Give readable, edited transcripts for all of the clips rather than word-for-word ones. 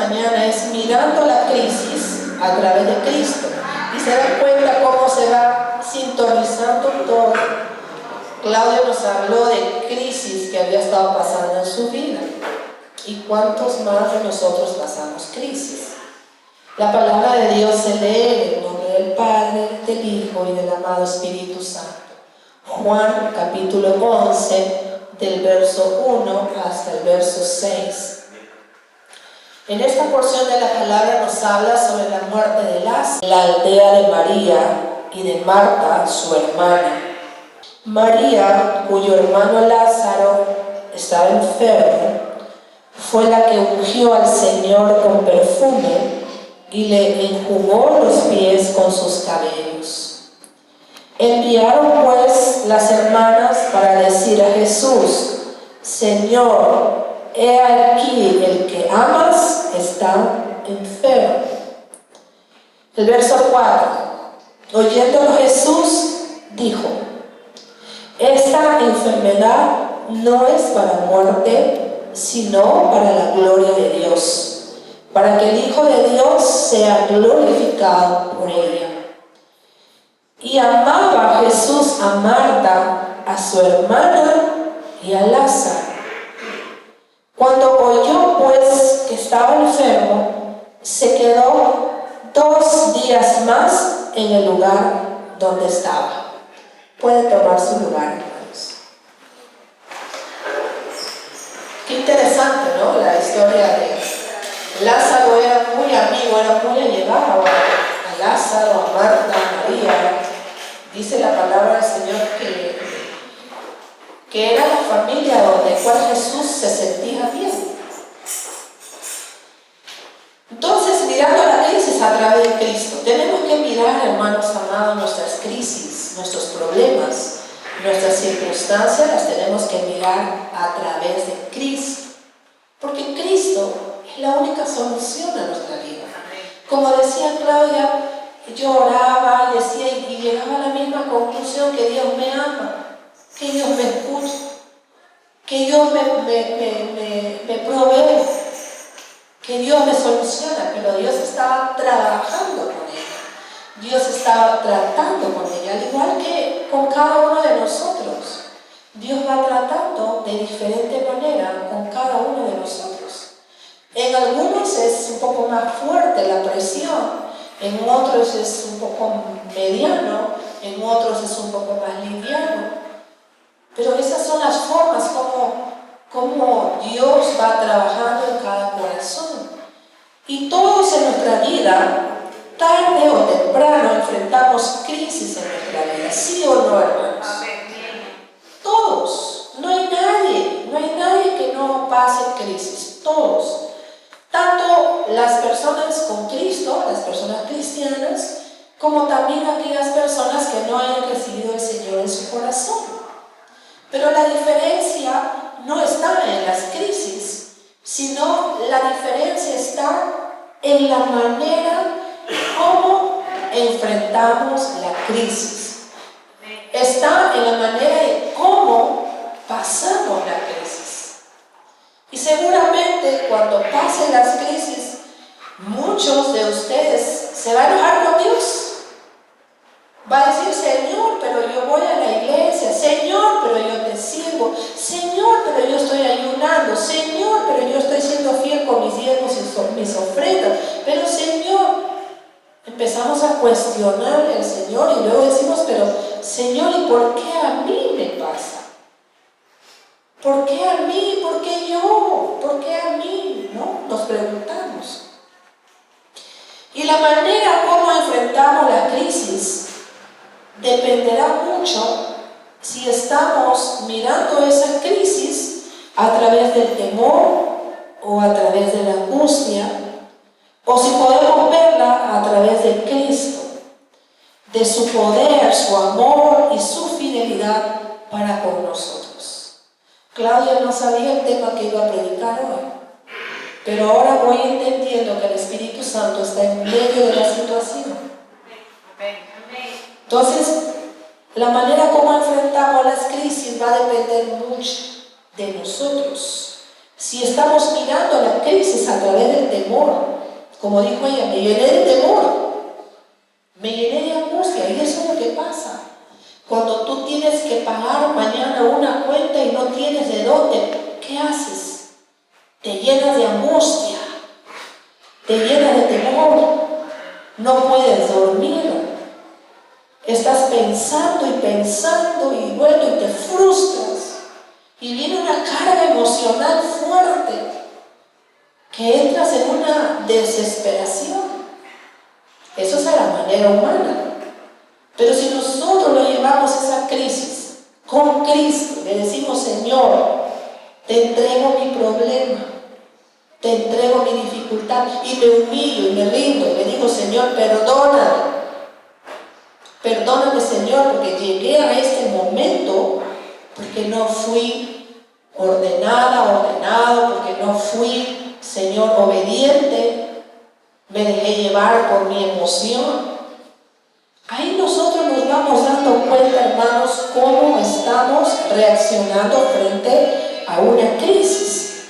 mañana es mirando la crisis a través de Cristo. Y se dan cuenta cómo se va sintonizando todo. Claudio nos habló de crisis que había estado pasando en su vida. ¿Y cuántos más de nosotros pasamos crisis? La palabra de Dios se lee en el nombre del Padre, del Hijo y del amado Espíritu Santo. Juan capítulo 11, del verso 1 hasta el verso 6. En esta porción de la palabra nos habla sobre la muerte de Lázaro, la aldea de María y de Marta, su hermana. María, cuyo hermano Lázaro estaba enfermo, fue la que ungió al Señor con perfume y le enjugó los pies con sus cabellos. Enviaron pues las hermanas para decir a Jesús: Señor, he aquí el que amas está enfermo. El verso 4. Oyéndolo Jesús dijo: esta enfermedad no es para muerte, sino para la gloria de Dios, para que el Hijo de Dios sea glorificado por ella. Y amaba Jesús a Marta, a su hermana y a Lázaro. Cuando oyó pues que estaba enfermo, se quedó 2 días más en el lugar donde estaba. Puede tomar su lugar, hermanos. Qué interesante, ¿no? La historia de Lázaro. Era muy amigo, era muy allegado a Lázaro, a Marta, a María. Dice la palabra del Señor que era la familia donde cual Jesús se sentía bien. Entonces, mirando la crisis a través de Cristo, tenemos que mirar, hermanos amados, nuestras crisis, nuestros problemas, nuestras circunstancias, las tenemos que mirar a través de Cristo. Porque Cristo es la única solución a nuestra vida. Como decía Claudia, yo oraba y decía y llegaba a la misma conclusión: que Dios me ama, que Dios me escucha, que Dios me provee, que Dios me soluciona. Pero Dios estaba trabajando con ella, Dios estaba tratando con ella, al igual que con cada uno de nosotros. Dios va tratando de diferente manera con cada uno de nosotros. En algunos es un poco más fuerte la presión, en otros es un poco mediano, en otros es un poco más liviano. Pero esas son las formas como Dios va trabajando en cada corazón. Y todos en nuestra vida, tarde o temprano, enfrentamos crisis en nuestra vida. ¿Sí o no, hermanos? Todos. No hay nadie que no pase crisis. Todos. Tanto las personas con Cristo, las personas cristianas, como también aquellas personas que no hayan recibido al Señor en su corazón. Pero la diferencia no está en las crisis, sino la diferencia está en la manera como enfrentamos la crisis. Está en la manera de cómo pasamos la crisis. Y seguramente cuando pasen las crisis, muchos de ustedes se van a enojar con Dios. Va a decir: Señor, pero yo voy a la iglesia. Señor, pero yo te sirvo. Señor, pero yo estoy ayunando. Señor, pero yo estoy siendo fiel con mis diezmos y mis ofrendas. Pero Señor, empezamos a cuestionar al Señor y luego decimos: pero Señor, ¿y por qué a mí me pasa? ¿Por qué a mí? ¿Por qué yo? ¿Por qué a mí? ¿No? Nos preguntamos. Y la manera como enfrentamos la crisis dependerá mucho si estamos mirando esa crisis a través del temor o a través de la angustia, o si podemos verla a través de Cristo, de su poder, su amor y su fidelidad para con nosotros. Claudia no sabía el tema que iba a predicar hoy, pero ahora voy entendiendo que el Espíritu Santo está en medio de la situación. Entonces, la manera como enfrentamos las crisis va a depender mucho de nosotros. Si estamos mirando la crisis a través del temor, como dijo ella, me llené de temor, me llené de angustia, y eso es lo que pasa. Cuando tú tienes que pagar mañana una cuenta y no tienes de dónde, ¿qué haces? Te llenas de angustia, te llenas de temor, no puedes dormir, estás pensando y pensando y bueno, y te frustras, y viene una carga emocional fuerte, que entras en una desesperación. Eso es a la manera humana. Pero si nosotros lo llevamos esa crisis con Cristo, le decimos: Señor, te entrego mi problema, te entrego mi dificultad, y me humillo y me rindo, y le digo: Señor, perdóname, Señor, porque llegué a este momento porque no fui ordenado, porque no fui, Señor, obediente, me dejé llevar por mi emoción. Ahí nosotros nos vamos dando cuenta, hermanos, cómo estamos reaccionando frente a una crisis.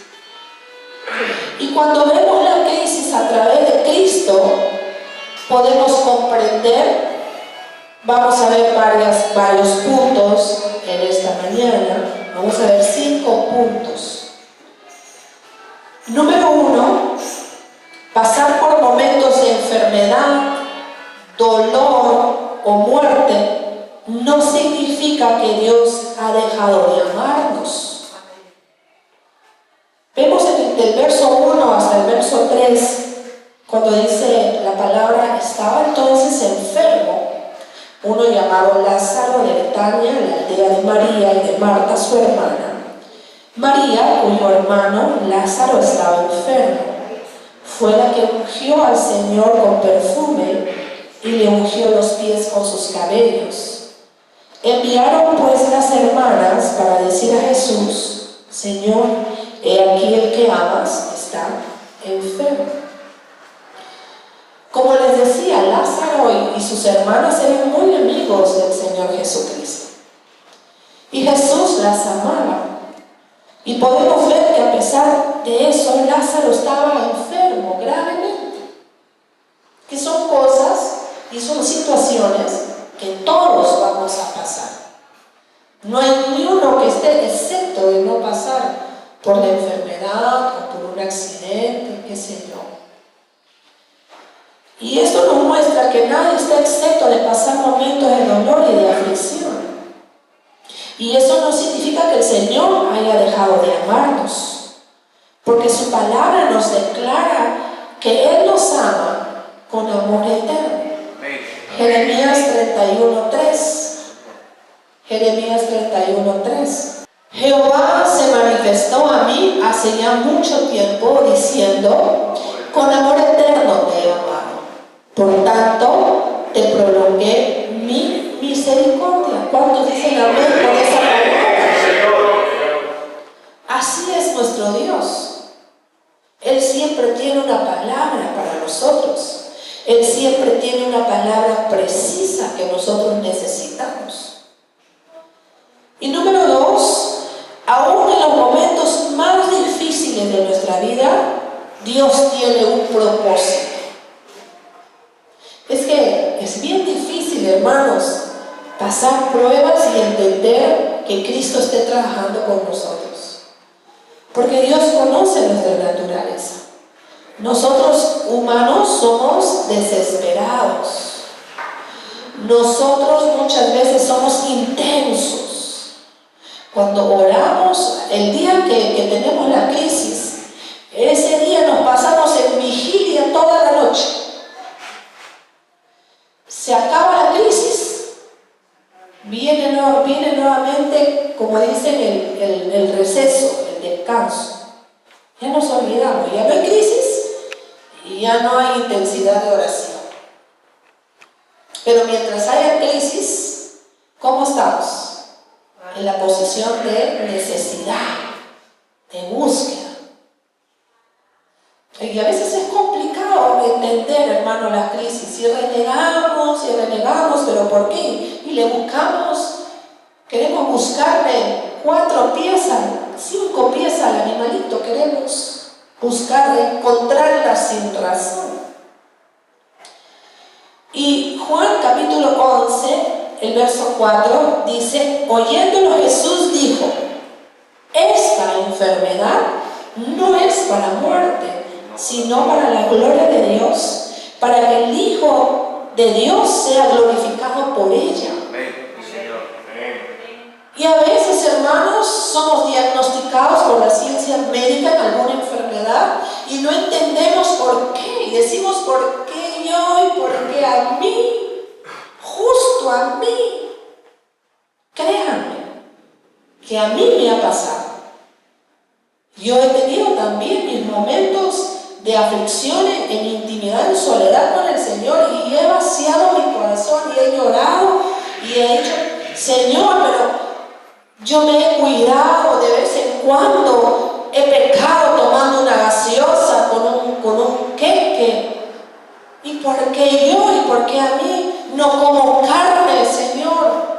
Y cuando vemos la crisis a través de Cristo, podemos comprender. Vamos a ver varios puntos en esta mañana. Vamos a ver 5 puntos. Número 1, pasar por momentos de enfermedad, dolor o muerte no significa que Dios ha dejado de amarnos. Vemos del verso 1 hasta el verso 3, cuando dice la palabra: estaba entonces enfermo uno llamado Lázaro de Betania, la aldea de María y de Marta su hermana. María, cuyo hermano Lázaro estaba enfermo, fue la que ungió al Señor con perfume y le ungió los pies con sus cabellos. Enviaron pues las hermanas para decir a Jesús: Señor, he aquí el que amas está enfermo. Como les decía, Lázaro y sus hermanas eran muy amigos del Señor Jesucristo. Y Jesús las amaba. Y podemos ver que a pesar de eso, Lázaro estaba enfermo gravemente. Que son cosas y son situaciones que todos vamos a pasar. No hay ni uno que esté exento de no pasar por la enfermedad o por un accidente, qué sé yo. Y esto nos muestra que nadie está exento de pasar momentos de dolor y de aflicción. Y eso no significa que el Señor haya dejado de amarnos, porque su palabra nos declara que Él nos ama con amor eterno. Jeremías 31:3. Jeremías 31:3. Jehová se manifestó a mí hace ya mucho tiempo diciendo: con amor eterno te he amado. Por tanto, te prolongué mi misericordia. ¿Cuántos dicen amén por esa palabra? Así es nuestro Dios. Él siempre tiene una palabra para nosotros. Él siempre tiene una palabra precisa que nosotros necesitamos. Y número 2, aún en los momentos más difíciles de nuestra vida, Dios tiene un propósito. Es que es bien difícil, hermanos, pasar pruebas y entender que Cristo esté trabajando con nosotros. Porque Dios conoce nuestra naturaleza. Nosotros humanos somos desesperados. Nosotros muchas veces somos intensos. Cuando oramos, el día que tenemos la crisis, ese día nos pasamos en vigilia toda la noche. Se acaba la crisis, viene nuevamente, como dicen, el receso, el descanso. Ya nos olvidamos, ya no hay crisis y ya no hay intensidad de oración. Pero mientras haya crisis, ¿cómo estamos? En la posición de necesidad, de búsqueda. Y a veces es complicado entender, hermano, la crisis. Y renegamos, pero ¿por qué? Y le queremos buscarle 4 pies, 5 pies al animalito que queremos buscar, encontrarla sin razón. Y Juan capítulo 11, el verso 4 dice: oyéndolo Jesús dijo: esta enfermedad no es para muerte, sino para la gloria de Dios, para que el Hijo de Dios sea glorificado por ella. Y a veces, hermanos, somos diagnosticados por la ciencia médica en alguna enfermedad y no entendemos por qué. Y decimos: ¿por qué yo y por qué a mí? Justo a mí. Créanme que a mí me ha pasado. Yo he tenido también mis momentos de aflicción en intimidad, en soledad con el Señor, y he vaciado mi corazón y he llorado y he dicho: Señor, pero yo me he cuidado, de vez en cuando he pecado tomando una gaseosa con un queque. ¿Y por qué yo y por qué a mí no como carne, Señor?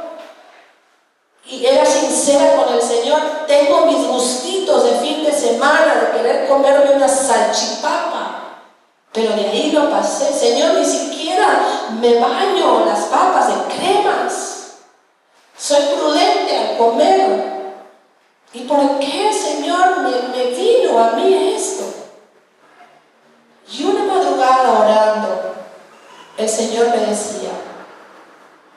Y era sincera con el Señor. Tengo mis gustitos de fin de semana de querer comerme una salchipapa, pero de ahí lo pasé. Señor, ni siquiera me baño las papas de cremas. Soy prudente al comer. ¿Y por qué, Señor, me vino a mí esto? Y una madrugada orando, el Señor me decía: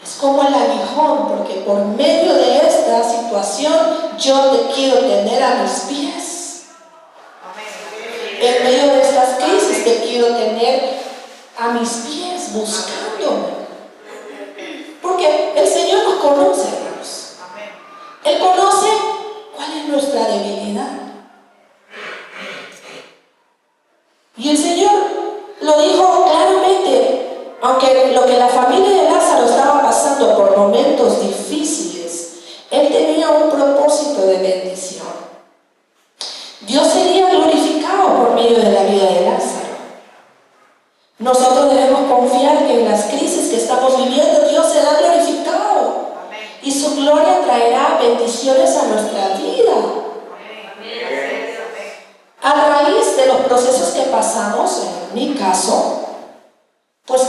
es como el aguijón, porque por medio de esta situación yo te quiero tener a mis pies. En medio de estas crisis te quiero tener a mis pies, buscándome. Porque el Señor nos conoce, hermanos. Él conoce cuál es nuestra debilidad. Y el Señor lo dijo claramente, aunque lo que la familia de Lázaro estaba pasando por momentos difíciles, Él tenía un propósito de bendición. Dios sería glorificado por medio de la vida de Lázaro. Nosotros debemos confiar que en las crisis que estamos viviendo, Dios será glorificado. Y su gloria traerá bendiciones a nuestra vida. A raíz de los procesos que pasamos, en mi caso, pues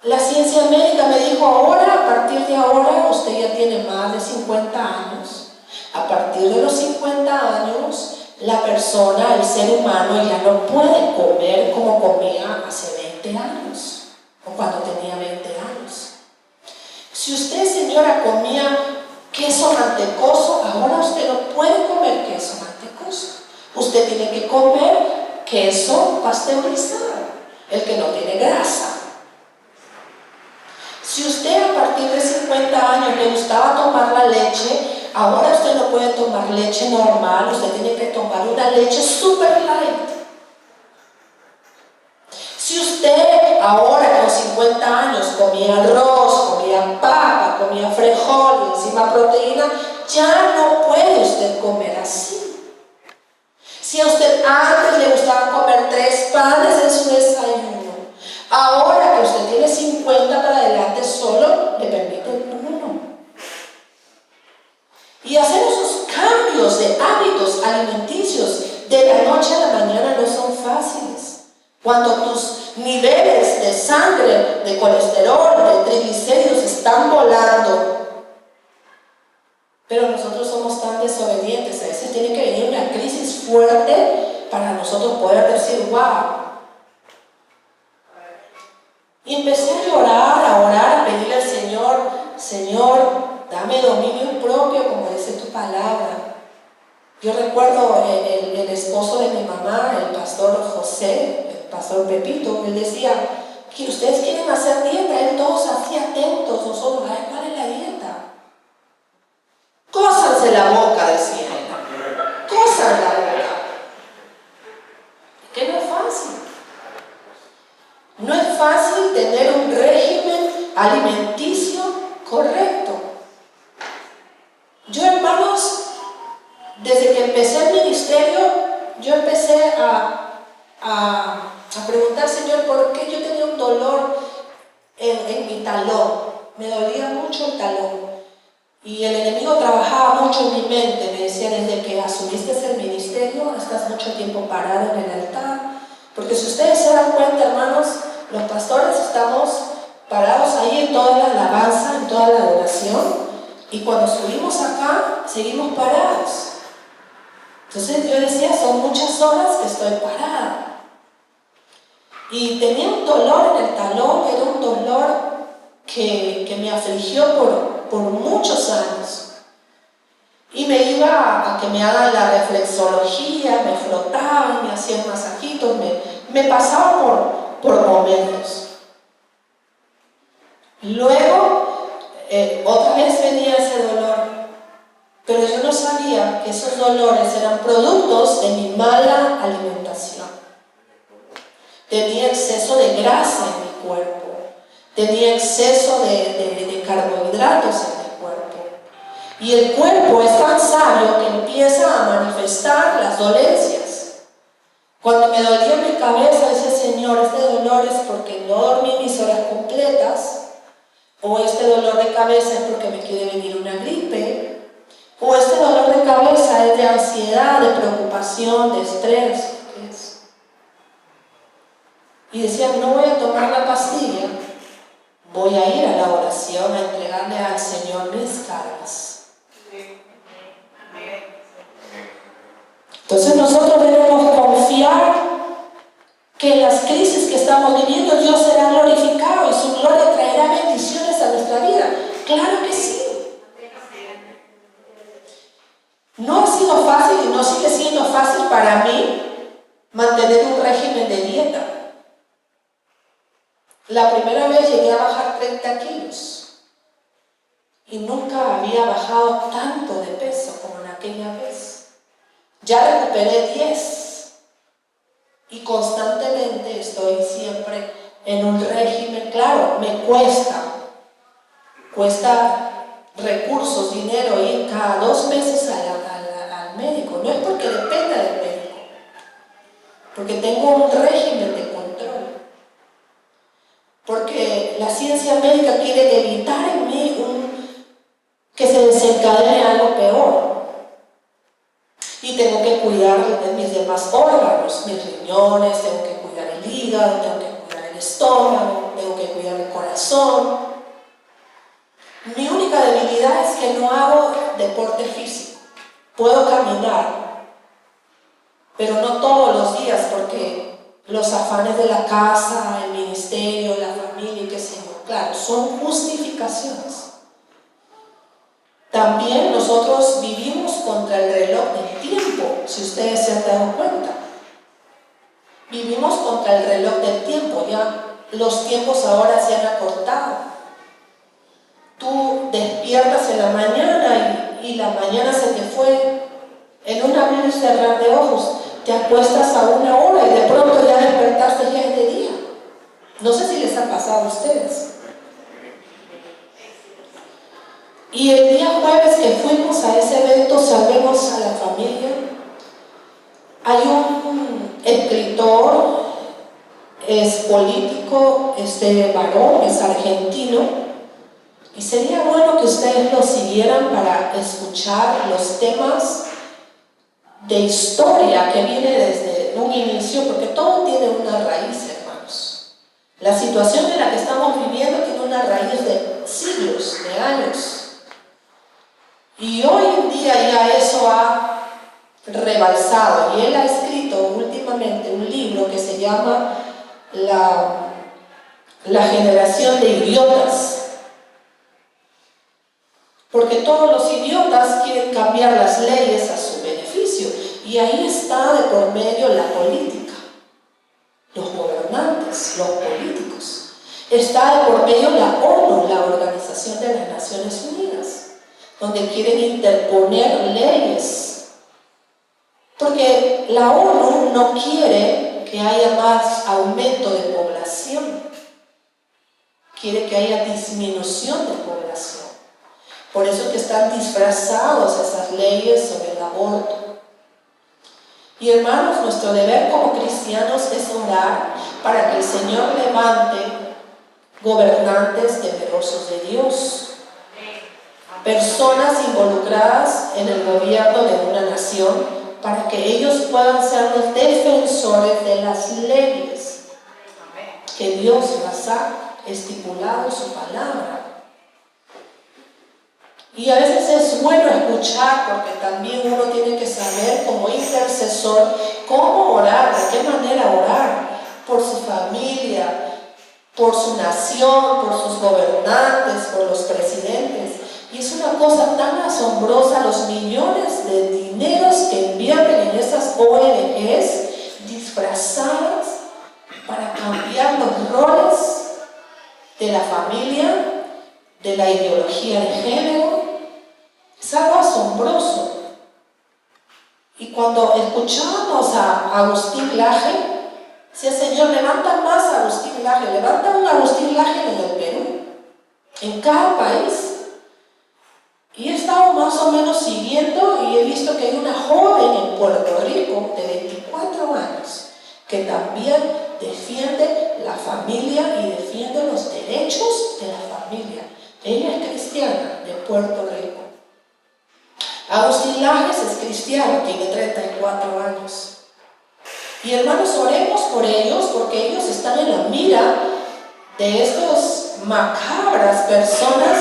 la ciencia médica me dijo: ahora, a partir de ahora, usted ya tiene más de 50 años. A partir de los 50 años, la persona, el ser humano, ya no puede comer como comía hace 20 años o cuando tenía 20 años. Si usted, señora, comía queso mantecoso, ahora usted no puede comer queso mantecoso. Usted tiene que comer queso pasteurizado, el que no tiene grasa. Si usted a partir de 50 años le gustaba tomar la leche, ahora usted no puede tomar leche normal, usted tiene que tomar una leche super light. Si usted ahora con 50 años comía arroz, comía papa, comía frijol y encima proteína, ya no puede usted comer así. Si a usted antes le gustaba comer 3 panes en su desayuno, ahora que usted tiene 50 para adelante, solo le permiten 1. Y hacer esos cambios de hábitos alimenticios de la noche a la mañana no son fáciles. Cuando tus niveles de sangre, de colesterol, de triglicéridos están volando. Pero nosotros somos tan desobedientes. A veces tiene que venir una crisis fuerte para nosotros poder decir: wow. Y empecé a llorar, a orar, a pedirle al Señor: Señor, dame dominio propio, como dice tu palabra. Yo recuerdo el esposo de mi mamá, el pastor José, el pastor Pepito, él decía que ustedes quieren hacer dieta. Él todos así atentos, nosotros: ay, ¿cuál es la dieta? Cósanse la boca, decía él. Cósanse la boca. Que no es fácil. No es fácil tener un régimen alimenticio correcto. Yo, hermanos, desde que empecé el ministerio, yo empecé a preguntar: Señor, ¿por qué yo tenía un dolor en mi talón? Me dolía mucho el talón. Y el enemigo trabajaba mucho en mi mente. Me decía: desde que asumiste el ministerio, ministerio, estás mucho tiempo parado en el altar. Porque si ustedes se dan cuenta, hermanos, los pastores estamos parados ahí en toda la alabanza, en toda la adoración, y cuando subimos acá, seguimos parados. Entonces yo decía, son muchas horas que estoy parada. Y tenía un dolor en el talón, era un dolor que me afligió por muchos años. Y me iba a que me hagan la reflexología, me frotaban, me hacían masajitos, me pasaba por momentos. Luego, otra vez venía ese dolor, pero yo no sabía que esos dolores eran productos de mi mala alimentación. Tenía exceso de grasa en mi cuerpo, tenía exceso de carbohidratos en mi cuerpo. Y el cuerpo es tan sabio que empieza a manifestar las dolencias. Cuando me dolía mi cabeza, decía, Señor, este dolor es porque no dormí mis horas completas, o este dolor de cabeza es porque me quiere venir una gripe, o este dolor de cabeza es de ansiedad, de preocupación, de estrés. ¿Qué es? Y decía, no voy a tomar la pastilla, voy a ir a la oración a entregarle al Señor mis cargas. Entonces nosotros debemos confiar que en las crisis que estamos viviendo Dios será glorificado y su gloria traerá bendiciones a nuestra vida. Claro que sí. No ha sido fácil y no sigue siendo fácil para mí mantener un régimen de dieta. La primera vez llegué a bajar 30 kilos y nunca había bajado tanto de peso como en aquella vez. Ya recuperé 10 y constantemente estoy siempre en un régimen. Claro, me cuesta recursos, dinero, ir cada 2 meses al médico. No es porque dependa del médico, porque tengo un régimen de control. Porque la ciencia médica quiere evitar en mí que se desencadene algo peor. Y tengo que cuidar de mis demás órganos, mis riñones, tengo que cuidar el hígado, tengo que cuidar el estómago, tengo que cuidar el corazón. Mi única debilidad es que no hago deporte físico. Puedo caminar, pero no todos los días porque los afanes de la casa, el ministerio, la familia y qué sé yo, claro, son justificaciones. También nosotros vivimos contra el reloj del tiempo, si ustedes se han dado cuenta. Vivimos contra el reloj del tiempo, ya los tiempos ahora se han acortado. Tú despiertas en la mañana y la mañana se te fue en un abrir y cerrar de ojos. Te acuestas a 1 hora y de pronto ya despertaste ya es de día. No sé si les ha pasado a ustedes. Y el día jueves que fuimos a ese evento, Salvemos a la Familia, hay un escritor, es político, varón, es argentino, y sería bueno que ustedes lo siguieran para escuchar los temas de historia que viene desde un inicio, porque todo tiene una raíz, hermanos. La situación en la que estamos viviendo tiene una raíz de siglos, de años. Y hoy en día ya eso ha rebalsado, y él ha escrito últimamente un libro que se llama La generación de idiotas. Porque todos los idiotas quieren cambiar las leyes a su beneficio, y ahí está de por medio la política, los gobernantes, los políticos. Está de por medio la ONU, la Organización de las Naciones Unidas, donde quieren interponer leyes. Porque la ONU no quiere que haya más aumento de población, quiere que haya disminución de población. Por eso que están disfrazados esas leyes sobre el aborto. Y hermanos, nuestro deber como cristianos es orar para que el Señor levante gobernantes temerosos de Dios. Personas involucradas en el gobierno de una nación para que ellos puedan ser los defensores de las leyes que Dios las ha estipulado en su palabra. Y a veces es bueno escuchar, porque también uno tiene que saber como intercesor cómo orar, de qué manera orar por su familia, por su nación, por sus gobernantes, por los presidentes. Y es una cosa tan asombrosa los millones de dineros que invierten en esas ONGs disfrazadas para cambiar los roles de la familia, de la ideología de género. Es algo asombroso. Y cuando escuchamos a Agustín Laje, decía: Señor, levanta más a Agustín Laje, levanta un Agustín Laje en el Perú, en cada país. Y he estado más o menos siguiendo y he visto que hay una joven en Puerto Rico de 24 años que también defiende la familia y defiende los derechos de la familia. Ella es cristiana de Puerto Rico. Agustín Lajes es cristiano, tiene 34 años. Y hermanos, oremos por ellos, porque ellos están en la mira de estas macabras personas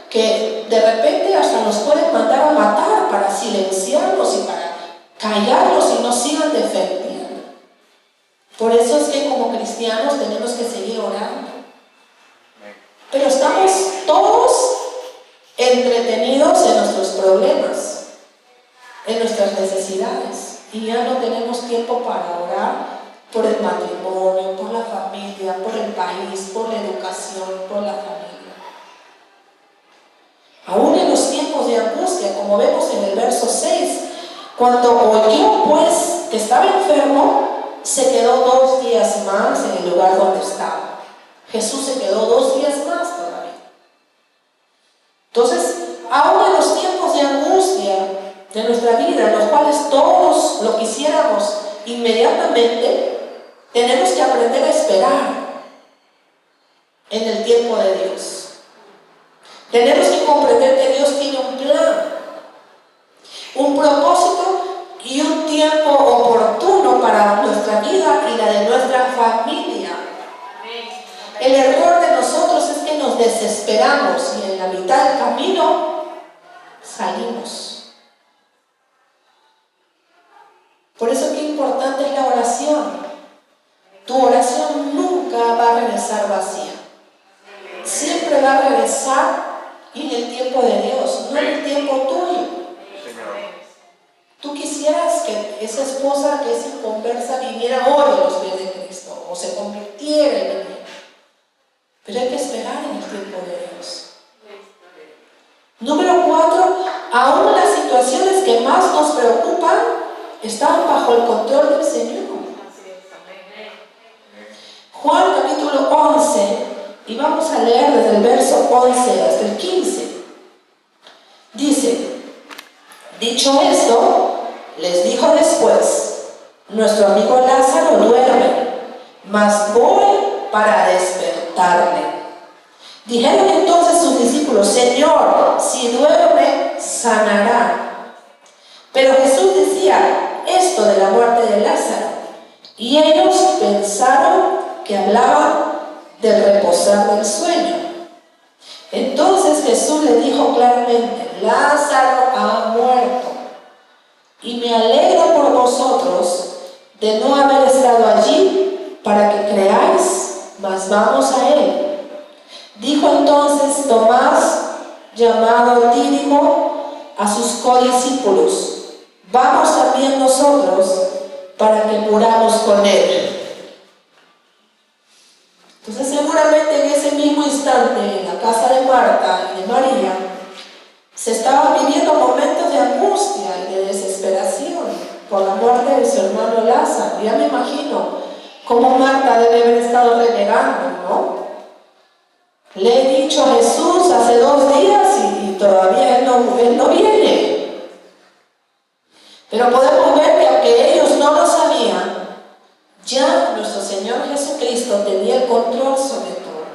que de repente hasta nos pueden mandar a matar para silenciarlos y para callarlos y no sigan defendiendo. Por eso es que como cristianos tenemos que seguir orando. Pero estamos todos entretenidos en nuestros problemas, en nuestras necesidades, y ya no tenemos tiempo para orar por el matrimonio, por la familia, por el país, por la educación, por la familia. Aún en los tiempos de angustia, como vemos en el verso 6, cuando oyó pues que estaba enfermo, se quedó 2 días más en el lugar donde estaba. Jesús se quedó 2 días más todavía. Entonces, aún en los tiempos de angustia de nuestra vida, en los cuales todos lo quisiéramos inmediatamente, tenemos que aprender a esperar en el tiempo de Dios. Tenemos que comprender que Dios tiene un plan, un propósito y un tiempo oportuno para nuestra vida y la de nuestra familia. El error de nosotros es que nos desesperamos y en la mitad del camino salimos. Por eso qué importante es la oración. Tu oración nunca va a regresar vacía. Siempre va a regresar en el tiempo de Dios, no en el tiempo tuyo. Tú quisieras que esa esposa que es inconversa viniera hoy a los pies de Cristo o se convirtiera en él. Pero hay que esperar en el tiempo de Dios. Número 4, aún las situaciones que más nos preocupan están bajo el control del Señor. Juan capítulo 11, y vamos a leer desde el verso 11 hasta el 15. Dice: dicho esto, les dijo después: nuestro amigo Lázaro duerme, mas voy para despertarle. Dijeron entonces sus discípulos: Señor, si duerme, sanará. Pero Jesús decía esto de la muerte de Lázaro, y ellos pensaron que hablaba del reposar del sueño. Entonces Jesús le dijo claramente: Lázaro ha muerto, y me alegro por vosotros de no haber estado allí para que creáis, mas vamos a él. Dijo entonces Tomás, llamado Dídimo, a sus codiscípulos: vamos también nosotros para que muramos con él. Entonces seguramente en ese mismo instante, en la casa de Marta y de María, se estaban viviendo momentos de angustia y de desesperación por la muerte de su hermano Lázaro. Ya me imagino cómo Marta debe haber estado renegando, ¿no? Le he dicho a Jesús hace 2 días y todavía él no viene. Pero podemos ver que aunque ellos no lo sabían, ya nuestro Señor Jesucristo tenía el control sobre todo.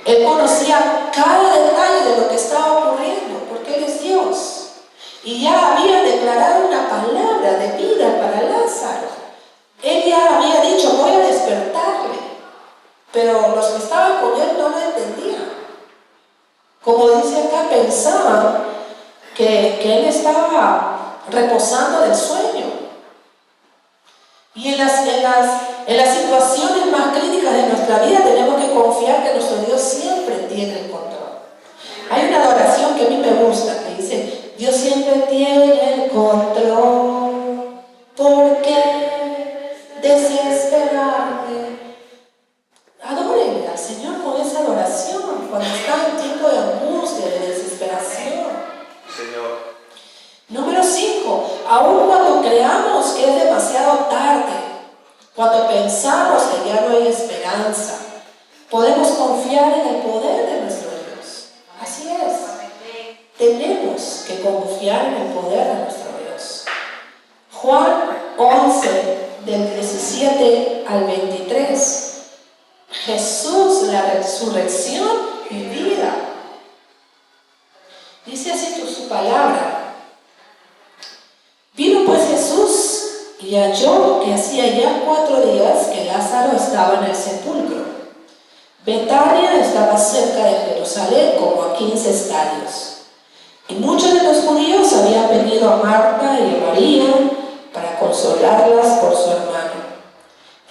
Él conocía cada detalle de lo que estaba ocurriendo, porque Él es Dios. Y ya había declarado una palabra de María pensaban que él estaba reposando del sueño. Y en las situaciones más críticas de nuestra vida tenemos que confiar que nuestro Dios siempre tiene el control. Hay una adoración que a mí me gusta, que dice: Dios siempre tiene el control, ¿por qué desesperarme? Adórenle al Señor con esa adoración cuando está en tiempo de angustia, de desesperación. Señor. Número 5, aun cuando creamos que es demasiado tarde, cuando pensamos que ya no hay esperanza, podemos confiar en el poder de nuestro Dios. Así es. Tenemos que confiar en el poder de nuestro Dios. Juan 11, del 17 al 23. Jesús, la resurrección y vida. Dice así su palabra. Vino pues Jesús y halló que hacía ya 4 días que Lázaro estaba en el sepulcro. Betania estaba cerca de Jerusalén, como a 15 estadios. Y muchos de los judíos habían venido a Marta y a María para consolarlas por su hermano.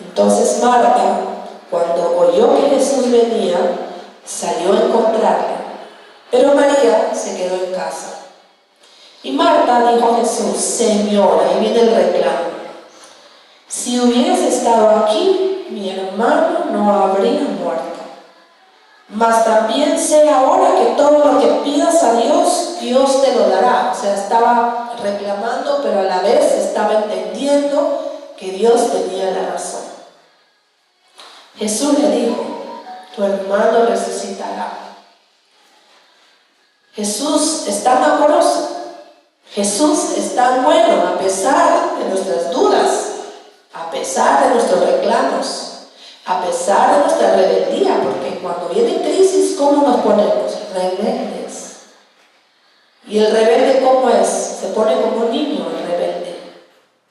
Entonces Marta, cuando oyó que Jesús venía, salió a encontrarle, pero María se quedó en casa. Y Marta dijo a Jesús: Señor, ahí viene el reclamo, si hubieras estado aquí, mi hermano no habría muerto. Mas también sé ahora que todo lo que pidas a Dios, Dios te lo dará. O sea, estaba reclamando, pero a la vez estaba entendiendo que Dios tenía la razón. Jesús le dijo: tu hermano resucitará. Jesús es tan amoroso, Jesús es tan bueno a pesar de nuestras dudas, a pesar de nuestros reclamos, a pesar de nuestra rebeldía, porque cuando viene crisis, ¿cómo nos ponemos? Rebeldes. ¿Y el rebelde cómo es? Se pone como un niño el rebelde.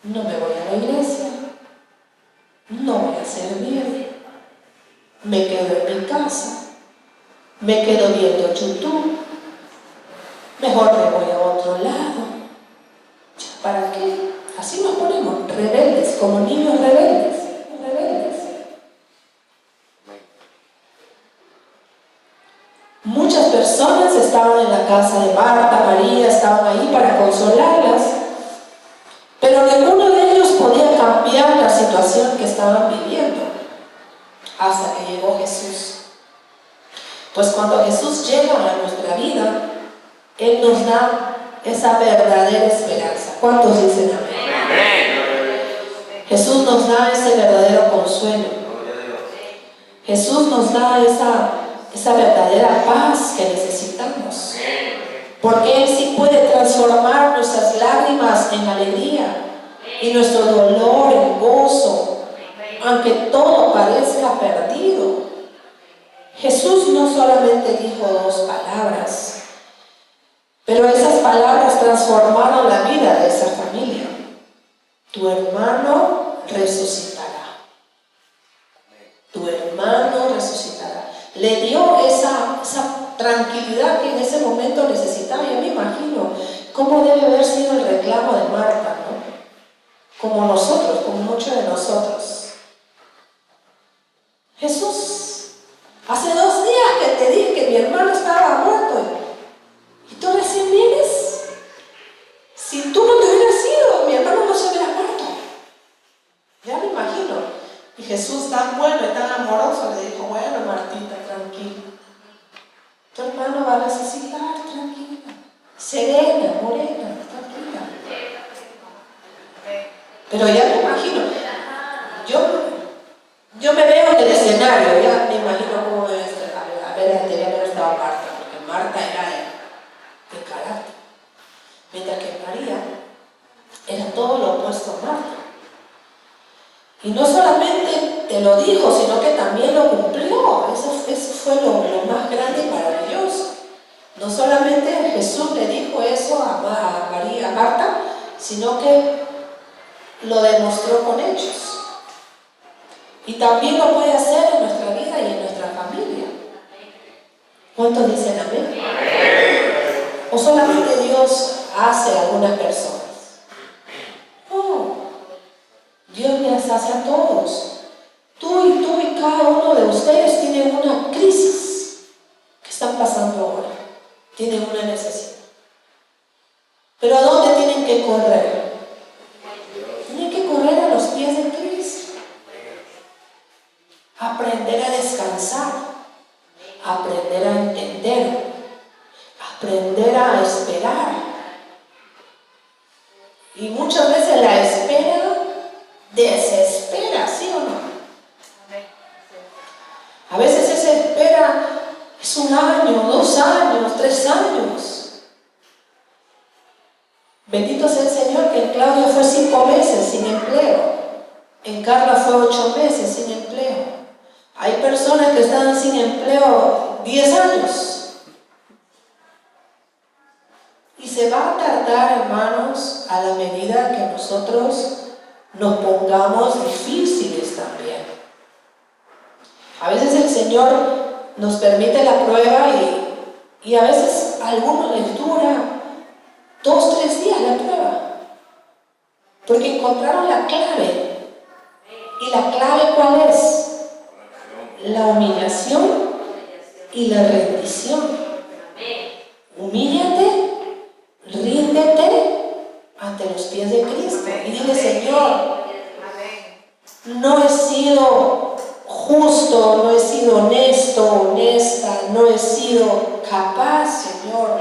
No me voy a la iglesia, no voy a servir, me quedo en mi casa, me quedo viendo YouTube, mejor me voy a otro lado. ¿Para qué? Así nos ponemos, rebeldes, como niños rebeldes. Muchas personas estaban en la casa de Marta, María, estaban ahí para consolarlas, pero ninguno de ellos podía cambiar la situación que estaban viviendo hasta que llegó Jesús. Pues cuando Jesús llega a nuestra vida, Él nos da esa verdadera esperanza. ¿Cuántos dicen amén? Jesús nos da ese verdadero consuelo. Jesús nos da esa verdadera paz que necesitamos. Porque Él sí puede transformar nuestras lágrimas en alegría y nuestro dolor en gozo, aunque todo parezca perdido. Jesús no solamente dijo 2 palabras, pero esas palabras transformaron la vida de esa familia. Tu hermano resucitará. Tu hermano resucitará. Le dio esa tranquilidad que en ese momento necesitaba. Yo me imagino cómo debe haber sido el reclamo de Marta, ¿no? Como nosotros, como muchos de nosotros. Jesús, hace 2 días que te dije que mi hermano estaba muerto y tú recién vienes. Si tú no te hubieras ido, mi hermano no se hubiera muerto. Ya me imagino. Y Jesús, tan bueno y tan amoroso, le dijo: bueno, Martita, tranquila. Tu hermano va a resucitar, tranquila. Serena, morena, tranquila. Pero ya me imagino. Yo me veo en el escenario, ya me imagino cómo debe estar. A ver, debía haber estado Marta, porque Marta era de carácter. Mientras que María era todo lo opuesto a Marta. Y no solamente te lo dijo, sino que también lo cumplió. Eso fue lo más grande y maravilloso. No solamente Jesús le dijo eso a María, a Marta, sino que lo demostró con hechos. Y también lo puede hacer en nuestra vida y en nuestra familia. ¿Cuántos dicen amén? ¿O solamente Dios hace a algunas personas? No, Dios les hace a todos. Tú y cada uno de ustedes tienen una crisis que están pasando ahora. Tienen una necesidad. ¿Pero a dónde tienen que correr? Tienen que correr a los pies de Cristo. Aprender a descansar. Aprender a entender. Aprender a esperar. Y muchas veces la espera desespera, ¿sí o no? A veces esa espera es 1 año, 2 años, 3 años. Bendito sea el Señor que en Claudia fue 5 meses sin empleo. En Carla fue 8 meses sin empleo. Hay personas que están sin empleo 10 años. Y se va a tardar, hermanos, a la medida que nosotros nos pongamos difíciles también. A veces el Señor nos permite la prueba y a veces a algunos les dura 2, 3 días la prueba. Porque encontraron la clave. ¿Y la clave cuál es? La humillación y la rendición. Humíllate, ríndete ante los pies de Cristo y dile: Señor, no he sido justo, no he sido honesto, honesta, no he sido capaz, Señor,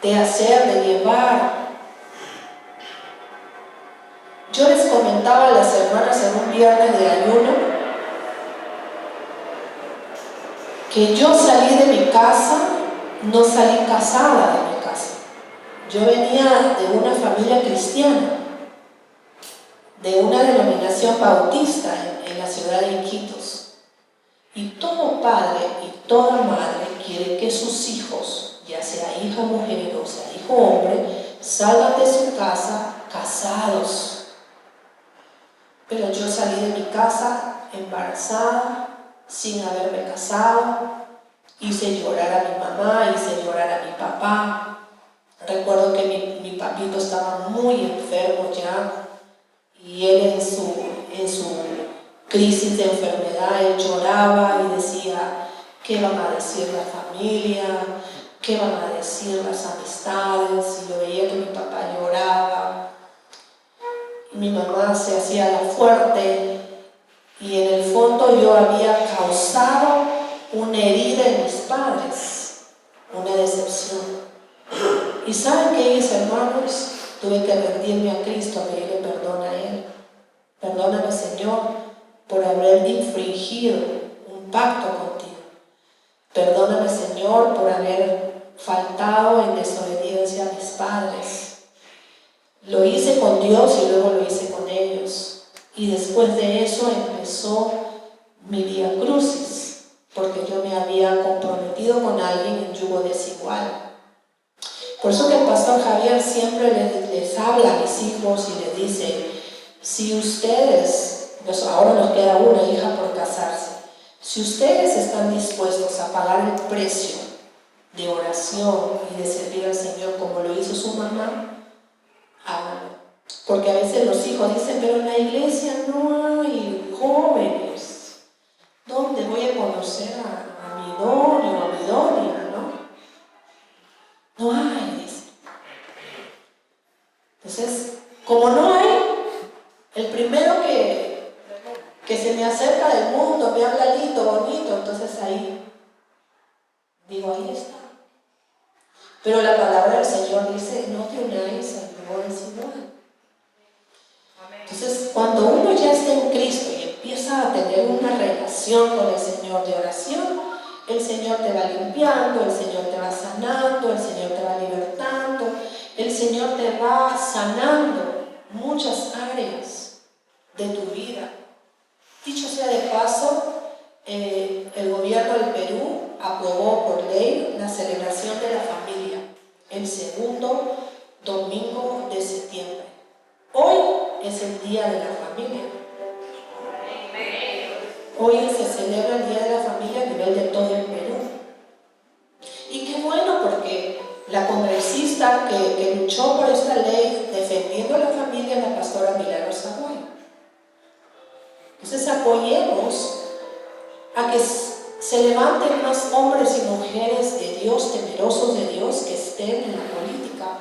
de hacer, de llevar. Yo les comentaba a las hermanas en un viernes de ayuno que yo salí de mi casa, no salí casada de mi casa. Yo venía de una familia cristiana, de una denominación bautista en la ciudad de Iquitos. Y todo padre y toda madre quiere que sus hijos, ya sea hija mujer o sea hijo hombre, salgan de su casa casados. Pero yo salí de mi casa embarazada, sin haberme casado. Hice llorar a mi mamá, hice llorar a mi papá. Recuerdo que mi papito estaba muy enfermo ya, y él en su crisis de enfermedad, él lloraba y decía: ¿qué van a decir la familia? ¿Qué van a decir las amistades? Y yo veía que mi papá lloraba. Mi mamá se hacía la fuerte y en el fondo yo había causado una herida en mis padres, una decepción. ¿Y saben qué hice, hermanos? Tuve que rendirme a Cristo, a pedirle perdón a Él. Perdóname, Señor, por haber infringido un pacto contigo. Perdóname, Señor, por haber faltado en desobediencia a mis padres. Lo hice con Dios y luego lo hice con ellos. Y después de eso empezó mi vía crucis, porque yo me había comprometido con alguien en yugo desigual. Por eso que el pastor Javier siempre les habla a mis hijos y les dice: si ustedes, ahora nos queda una hija por casarse, si ustedes están dispuestos a pagar el precio de oración y de servir al Señor como lo hizo su mamá, háganlo. Porque a veces los hijos dicen: pero en la iglesia no hay jóvenes. ¿Dónde voy a conocer a mi idóneo, a mi idónea, no? No hay, dice. Entonces, como no hay, el primero que se me acerca del mundo, me habla lindo, bonito, entonces ahí digo: ahí está. Pero la palabra del Señor dice: no te unáis al yugo desigual. Entonces, cuando uno ya está en Cristo y empieza a tener una relación con el Señor de oración, el Señor te va limpiando, el Señor te va sanando, el Señor te va libertando, el Señor te va sanando muchas áreas de tu vida. Dicho sea de paso, el gobierno del Perú aprobó por ley la celebración de la familia el segundo domingo de septiembre. Hoy es el Día de la Familia. Hoy se celebra el Día de la Familia a nivel de todo el Perú. Y qué bueno, porque que luchó por esta ley defendiendo a la familia, la pastora Milagros Aguayo. Entonces apoyemos a que se levanten más hombres y mujeres de Dios, temerosos de Dios, que estén en la política,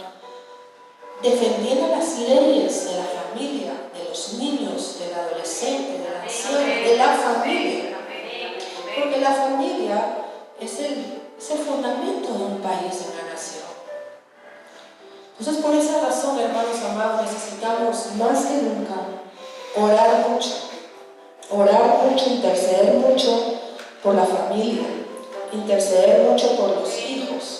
defendiendo las leyes de la familia, de los niños, del adolescente, del anciano, de la familia. Porque la familia es el fundamento de un país, de una nación. Entonces, por esa razón, hermanos amados, necesitamos más que nunca orar mucho, interceder mucho por la familia, interceder mucho por los hijos.